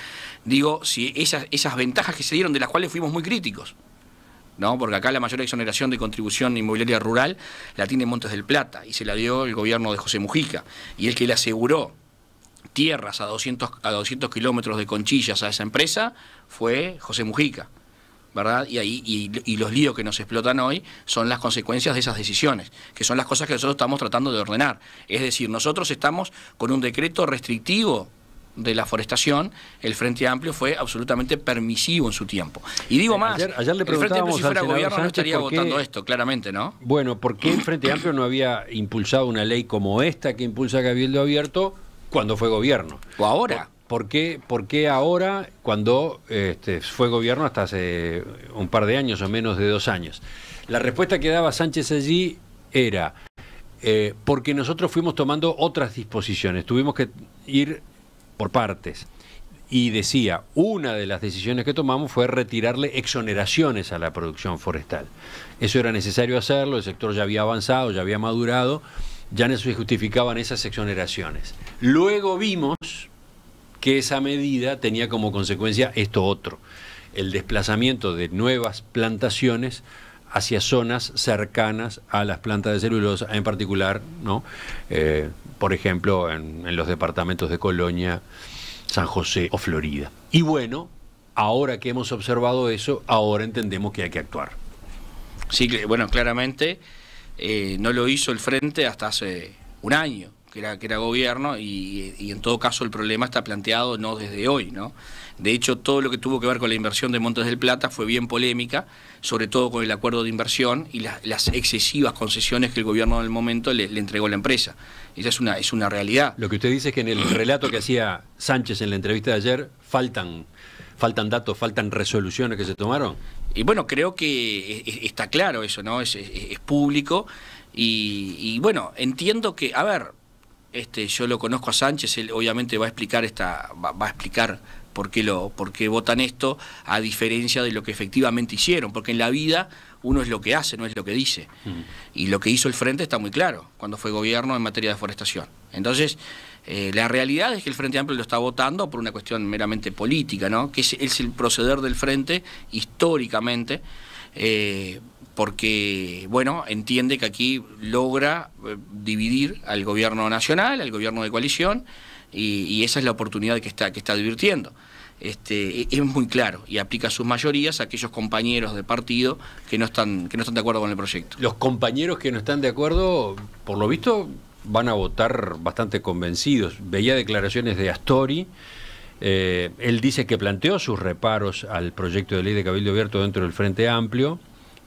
Digo, si esas ventajas que se dieron, de las cuales fuimos muy críticos, ¿no?, porque acá la mayor exoneración de contribución inmobiliaria rural la tiene Montes del Plata y se la dio el gobierno de José Mujica, y el que le aseguró tierras a 200 kilómetros de Conchillas a esa empresa fue José Mujica, ¿verdad? Y los líos que nos explotan hoy son las consecuencias de esas decisiones, que son las cosas que nosotros estamos tratando de ordenar. Es decir, nosotros estamos con un decreto restrictivo de la forestación, el Frente Amplio fue absolutamente permisivo en su tiempo. Y digo más, ayer le el Frente Amplio, si fuera gobierno, Sánchez, no estaría votando esto, claramente, ¿no? Bueno, ¿por qué el Frente Amplio no había impulsado una ley como esta que impulsa Cabildo Abierto cuando fue gobierno? O ahora. ¿por qué ahora, cuando fue gobierno hasta hace un par de años o menos de 2 años? La respuesta que daba Sánchez allí era, porque nosotros fuimos tomando otras disposiciones, tuvimos que ir por partes. Y decía, una de las decisiones que tomamos fue retirarle exoneraciones a la producción forestal. Eso era necesario hacerlo, el sector ya había avanzado, ya había madurado, ya no se justificaban esas exoneraciones. Luego vimos que esa medida tenía como consecuencia esto otro, el desplazamiento de nuevas plantaciones hacia zonas cercanas a las plantas de celulosa, en particular, ¿no? Por ejemplo, en los departamentos de Colonia, San José o Florida. Y bueno, ahora que hemos observado eso, ahora entendemos que hay que actuar. Sí, bueno, claramente no lo hizo el Frente hasta hace un año, que era gobierno, y en todo caso el problema está planteado no desde hoy, ¿no? De hecho, todo lo que tuvo que ver con la inversión de Montes del Plata fue bien polémica, sobre todo con el acuerdo de inversión y las excesivas concesiones que el gobierno del momento le entregó a la empresa. Esa es una realidad. Lo que usted dice es que en el relato que hacía Sánchez en la entrevista de ayer faltan datos, faltan resoluciones que se tomaron. Y bueno, creo que está claro eso, ¿no? Es público y bueno, entiendo que, a ver, yo lo conozco a Sánchez, él obviamente va a explicar va a explicar por qué votan esto, a diferencia de lo que efectivamente hicieron, porque en la vida uno es lo que hace, no es lo que dice. Y lo que hizo el Frente está muy claro cuando fue gobierno en materia de deforestación. Entonces, la realidad es que el Frente Amplio lo está votando por una cuestión meramente política, ¿no? Que es el proceder del Frente históricamente, porque, bueno, entiende que aquí logra dividir al gobierno nacional, al gobierno de coalición, y esa es la oportunidad que está divirtiendo. Es muy claro y aplica sus mayorías a aquellos compañeros de partido que no están de acuerdo con el proyecto. Los compañeros que no están de acuerdo, por lo visto, van a votar bastante convencidos. Veía declaraciones de Astori. Él dice que planteó sus reparos al proyecto de ley de Cabildo Abierto dentro del Frente Amplio.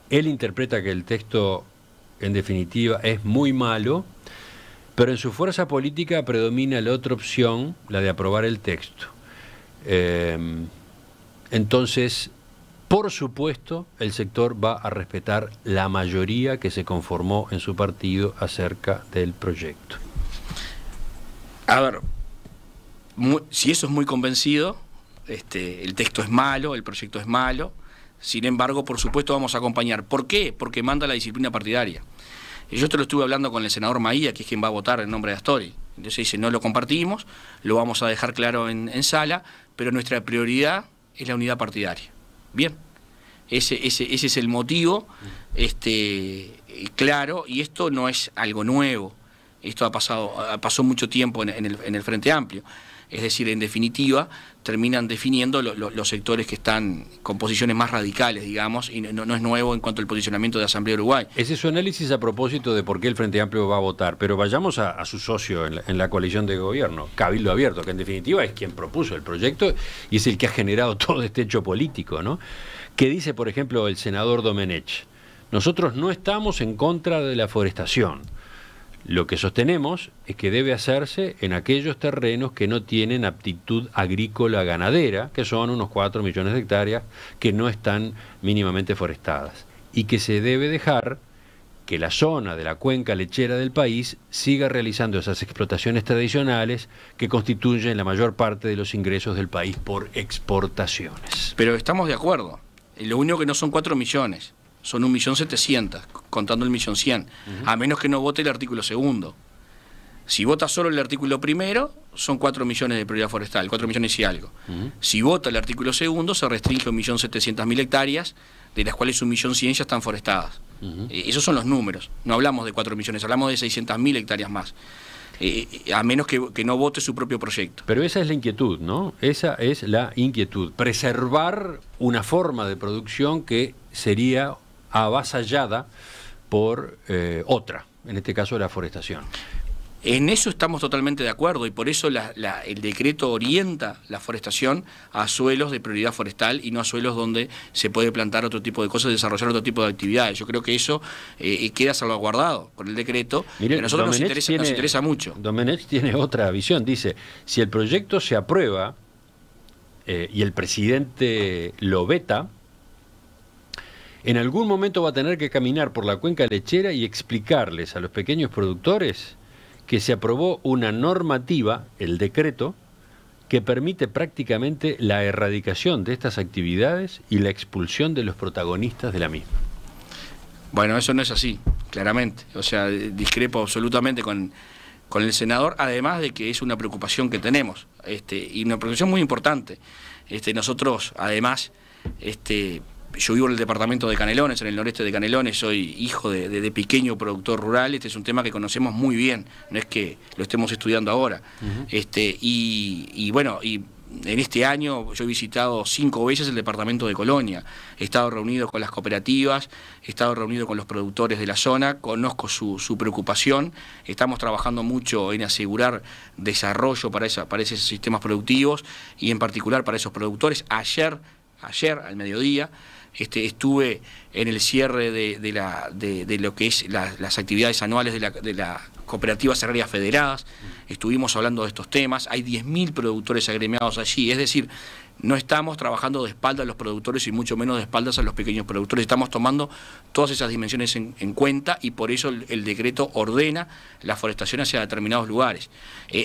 Él interpreta que el texto, en definitiva, es muy malo, pero en su fuerza política predomina la otra opción, la de aprobar el texto. Entonces, por supuesto, el sector va a respetar la mayoría que se conformó en su partido acerca del proyecto. A ver, si eso es muy convencido, el texto es malo, el proyecto es malo, sin embargo, por supuesto vamos a acompañar. ¿Por qué? Porque manda la disciplina partidaria. Yo te lo estuve hablando con el senador Maía, que es quien va a votar en nombre de Astori. Entonces dice, no lo compartimos, lo vamos a dejar claro en sala, pero nuestra prioridad es la unidad partidaria. Bien, ese es el motivo claro, y esto no es algo nuevo. Esto pasó mucho tiempo en el Frente Amplio. Es decir, en definitiva, terminan definiendo los sectores que están con posiciones más radicales, digamos, y no es nuevo en cuanto al posicionamiento de Asamblea Uruguay. Ese es su análisis a propósito de por qué el Frente Amplio va a votar, pero vayamos a su socio en la coalición de gobierno, Cabildo Abierto, que en definitiva es quien propuso el proyecto y es el que ha generado todo este hecho político, ¿no? Que dice, por ejemplo, el senador Domenech: nosotros no estamos en contra de la forestación. Lo que sostenemos es que debe hacerse en aquellos terrenos que no tienen aptitud agrícola ganadera, que son unos 4 millones de hectáreas que no están mínimamente forestadas, y que se debe dejar que la zona de la cuenca lechera del país siga realizando esas explotaciones tradicionales que constituyen la mayor parte de los ingresos del país por exportaciones. Pero estamos de acuerdo. Lo único que no son 4 millones. Son 1.700.000, contando el 1.100.000, a menos que no vote el artículo segundo. Si vota solo el artículo primero, son 4 millones de prioridad forestal, 4 millones y algo. Si vota el artículo segundo, se restringe a 1.700.000 hectáreas, de las cuales 1.100.000 ya están forestadas. Esos son los números. No hablamos de 4 millones, hablamos de 600.000 hectáreas más. A menos que no vote su propio proyecto. Pero esa es la inquietud, ¿no? Esa es la inquietud. Preservar una forma de producción que sería avasallada por otra, en este caso la forestación. En eso estamos totalmente de acuerdo y por eso el decreto orienta la forestación a suelos de prioridad forestal y no a suelos donde se puede plantar otro tipo de cosas, desarrollar otro tipo de actividades. Yo creo que eso queda salvaguardado con el decreto. Mire, a nosotros nos interesa mucho. Domenech tiene otra visión. Dice, si el proyecto se aprueba y el presidente lo veta, en algún momento va a tener que caminar por la cuenca lechera y explicarles a los pequeños productores que se aprobó una normativa, el decreto, que permite prácticamente la erradicación de estas actividades y la expulsión de los protagonistas de la misma. Bueno, eso no es así, claramente. O sea, discrepo absolutamente con el senador, además de que es una preocupación que tenemos, y una preocupación muy importante. Nosotros, además, yo vivo en el departamento de Canelones, en el noreste de Canelones, soy hijo de pequeño productor rural, este es un tema que conocemos muy bien, no es que lo estemos estudiando ahora. Y bueno, y en este año yo he visitado 5 veces el departamento de Colonia, he estado reunido con las cooperativas, he estado reunido con los productores de la zona, conozco su preocupación, estamos trabajando mucho en asegurar desarrollo para esos sistemas productivos y en particular para esos productores. Ayer al mediodía, estuve en el cierre de lo que es las actividades anuales de la Cooperativas Agrarias Federadas, estuvimos hablando de estos temas, hay 10.000 productores agremiados allí, es decir, no estamos trabajando de espaldas a los productores y mucho menos de espaldas a los pequeños productores, estamos tomando todas esas dimensiones en cuenta y por eso el decreto ordena la forestación hacia determinados lugares.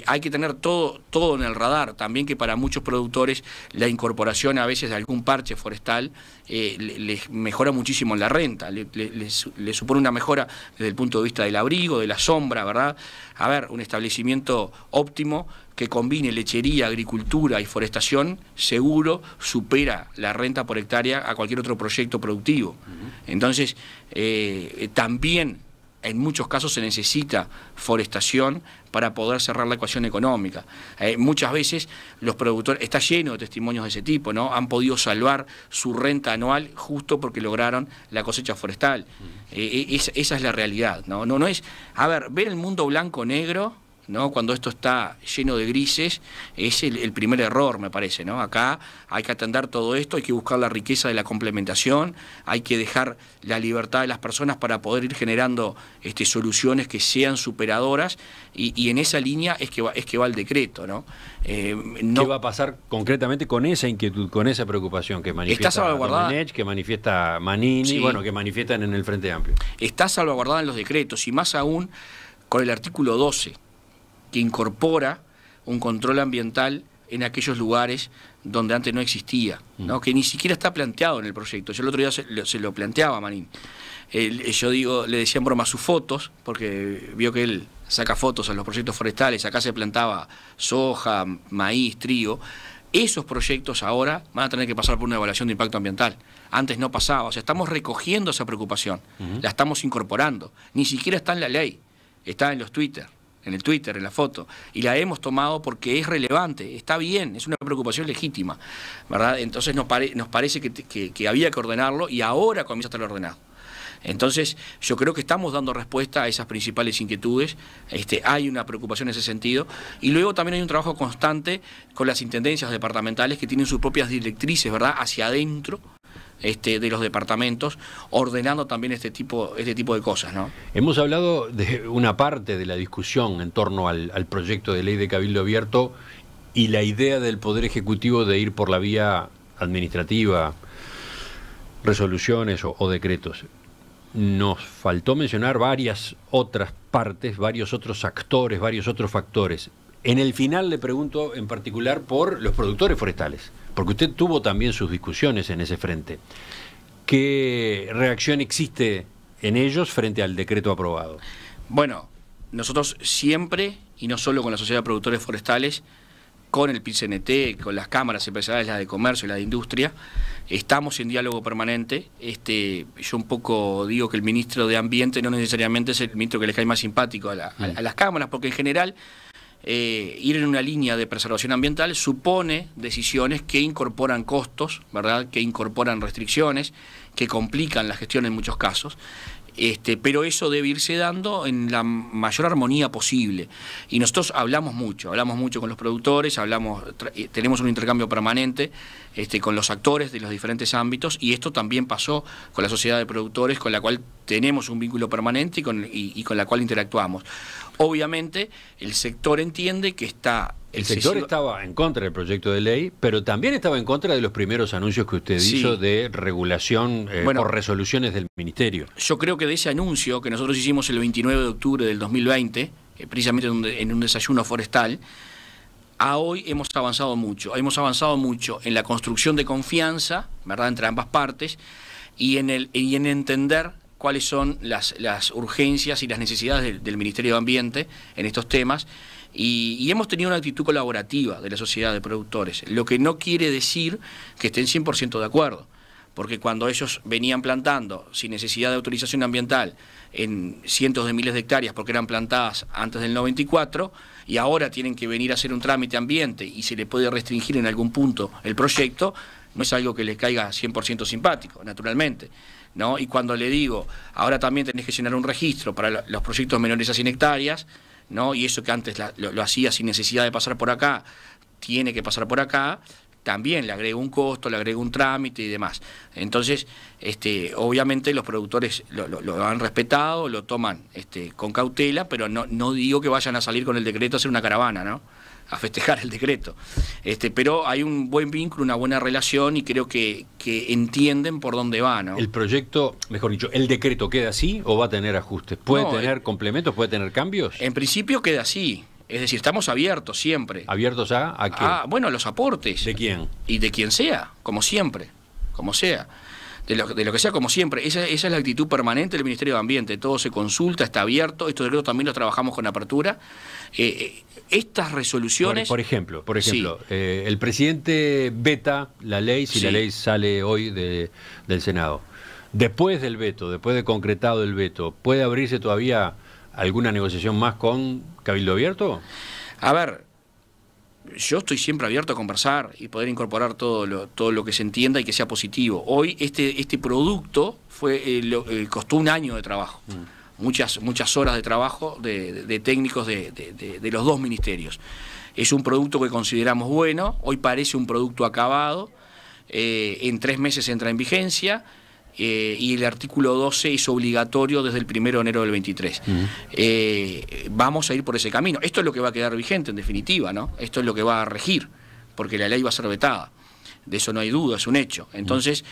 Hay que tener todo en el radar, también que para muchos productores la incorporación a veces de algún parche forestal les mejora muchísimo la renta, les supone una mejora desde el punto de vista del abrigo, de la sombra, ¿verdad? A ver, un establecimiento óptimo que combine lechería, agricultura y forestación, seguro supera la renta por hectárea a cualquier otro proyecto productivo. Entonces, también en muchos casos se necesita forestación para poder cerrar la ecuación económica. Muchas veces los productores, está lleno de testimonios de ese tipo, ¿no? Han podido salvar su renta anual justo porque lograron la cosecha forestal. Esa es la realidad, ¿no? No es, a ver, ver el mundo blanco-negro, ¿no? Cuando esto está lleno de grises, es el primer error, me parece, ¿no? Acá hay que atender todo esto, hay que buscar la riqueza de la complementación, hay que dejar la libertad de las personas para poder ir generando soluciones que sean superadoras, y en esa línea es que va el decreto, ¿no? ¿Qué va a pasar concretamente con esa inquietud, con esa preocupación que manifiesta Domenech, que manifiesta Manini, sí, bueno, que manifiestan en el Frente Amplio? Está salvaguardada en los decretos, y más aún con el artículo 12, que incorpora un control ambiental en aquellos lugares donde antes no existía, ¿no? Que ni siquiera está planteado en el proyecto. Yo el otro día se lo planteaba a Manín. Le decía en broma sus fotos, porque vio que él saca fotos a los proyectos forestales, acá se plantaba soja, maíz, trigo. Esos proyectos ahora van a tener que pasar por una evaluación de impacto ambiental. Antes no pasaba, o sea, estamos recogiendo esa preocupación, la estamos incorporando. Ni siquiera está en la ley, está en los Twitter. En el Twitter, en la foto, y la hemos tomado porque es relevante, está bien, es una preocupación legítima, ¿verdad? Entonces nos parece que había que ordenarlo y ahora comienza a estar ordenado. Entonces yo creo que estamos dando respuesta a esas principales inquietudes, hay una preocupación en ese sentido, y luego también hay un trabajo constante con las intendencias departamentales que tienen sus propias directrices, ¿verdad?, hacia adentro de los departamentos, ordenando también este tipo de cosas, ¿no? Hemos hablado de una parte de la discusión en torno al proyecto de ley de Cabildo Abierto y la idea del Poder Ejecutivo de ir por la vía administrativa, resoluciones o decretos. Nos faltó mencionar varias otras partes, varios otros actores, varios otros factores. En el final le pregunto en particular por los productores forestales, porque usted tuvo también sus discusiones en ese frente. ¿Qué reacción existe en ellos frente al decreto aprobado? Bueno, nosotros siempre, y no solo con la Sociedad de Productores Forestales, con el PIT-CNT, con las cámaras empresariales, la de comercio y la de industria, estamos en diálogo permanente. Yo un poco digo que el ministro de Ambiente no necesariamente es el ministro que les cae más simpático a las cámaras, porque en general ir en una línea de preservación ambiental supone decisiones que incorporan costos, ¿verdad?, que incorporan restricciones, que complican la gestión en muchos casos. Pero eso debe irse dando en la mayor armonía posible. Y nosotros hablamos mucho con los productores, tenemos un intercambio permanente con los actores de los diferentes ámbitos, y esto también pasó con la sociedad de productores, con la cual tenemos un vínculo permanente y con la cual interactuamos. Obviamente, el sector entiende que está... El sector estaba en contra del proyecto de ley, pero también estaba en contra de los primeros anuncios que usted hizo de regulación por resoluciones del Ministerio. Yo creo que de ese anuncio que nosotros hicimos el 29 de octubre del 2020, precisamente en un desayuno forestal, a hoy hemos avanzado mucho. Hemos avanzado mucho en la construcción de confianza, ¿verdad?, entre ambas partes, y en entender cuáles son las urgencias y las necesidades del Ministerio de Ambiente en estos temas. Y hemos tenido una actitud colaborativa de la sociedad de productores, lo que no quiere decir que estén 100% de acuerdo, porque cuando ellos venían plantando sin necesidad de autorización ambiental en cientos de miles de hectáreas porque eran plantadas antes del 94, y ahora tienen que venir a hacer un trámite ambiente y se le puede restringir en algún punto el proyecto, no es algo que les caiga 100% simpático, naturalmente, ¿no? Y cuando le digo, ahora también tenés que llenar un registro para los proyectos menores a 100 hectáreas, ¿no? Y eso que antes lo hacía sin necesidad de pasar por acá, tiene que pasar por acá, también le agrego un costo, le agrego un trámite y demás. Entonces, obviamente los productores lo han respetado, lo toman con cautela, pero no digo que vayan a salir con el decreto a hacer una caravana, ¿no?, a festejar el decreto. Pero hay un buen vínculo, una buena relación, y creo que entienden por dónde va, ¿no? El proyecto, mejor dicho, ¿el decreto queda así o va a tener ajustes? ¿Puede tener complementos? ¿Puede tener cambios? En principio queda así. Es decir, estamos abiertos siempre. ¿Abiertos a qué? Bueno, a los aportes. ¿De quién? Y de quien sea, como siempre, como sea. De lo que sea, como siempre. Esa es la actitud permanente del Ministerio de Ambiente. Todo se consulta, está abierto. Estos decretos también los trabajamos con apertura. Estas resoluciones... Por ejemplo, sí. El presidente veta la ley, si la ley sale hoy del Senado. Después del veto, después de concretado el veto, ¿puede abrirse todavía alguna negociación más con Cabildo Abierto? A ver, yo estoy siempre abierto a conversar y poder incorporar todo lo que se entienda y que sea positivo. Hoy este producto costó un año de trabajo. Muchas horas de trabajo de técnicos de los dos ministerios. Es un producto que consideramos bueno, hoy parece un producto acabado, en 3 meses entra en vigencia, y el artículo 12 es obligatorio desde el 1 de enero del 23. Vamos a ir por ese camino. Esto es lo que va a quedar vigente, en definitiva, ¿no? Esto es lo que va a regir, porque la ley va a ser vetada. De eso no hay duda, es un hecho. Entonces,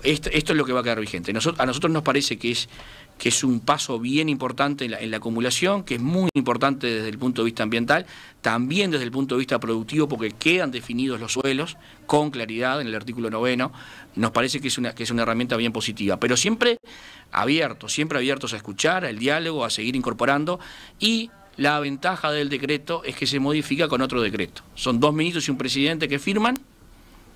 esto es lo que va a quedar vigente. A nosotros nos parece que es un paso bien importante en la acumulación, que es muy importante desde el punto de vista ambiental, también desde el punto de vista productivo, porque quedan definidos los suelos con claridad en el artículo 9º. Nos parece que es una herramienta bien positiva, pero siempre abiertos a escuchar, al diálogo, a seguir incorporando, y la ventaja del decreto es que se modifica con otro decreto. Son 2 ministros y un presidente que firman,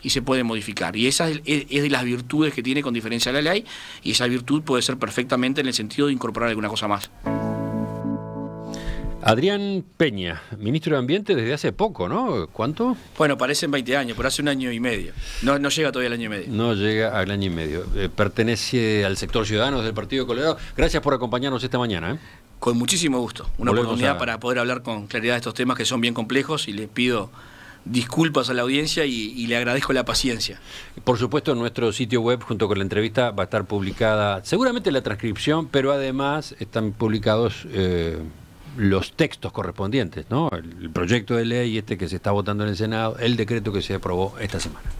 y se puede modificar. Y esa es de las virtudes que tiene con diferencia de la ley, y esa virtud puede ser perfectamente en el sentido de incorporar alguna cosa más. Adrián Peña, ministro de Ambiente desde hace poco, ¿no? ¿Cuánto? Bueno, parecen 20 años, pero hace 1 año y medio. No llega todavía al año y medio. No llega al año y medio. Pertenece al sector Ciudadanos del Partido Colorado. Gracias por acompañarnos esta mañana. Con muchísimo gusto. Una oportunidad para poder hablar con claridad de estos temas que son bien complejos, y les pido disculpas a la audiencia y le agradezco la paciencia. Por supuesto, en nuestro sitio web, junto con la entrevista, va a estar publicada seguramente la transcripción, pero además están publicados los textos correspondientes, ¿no? El proyecto de ley que se está votando en el Senado, el decreto que se aprobó esta semana.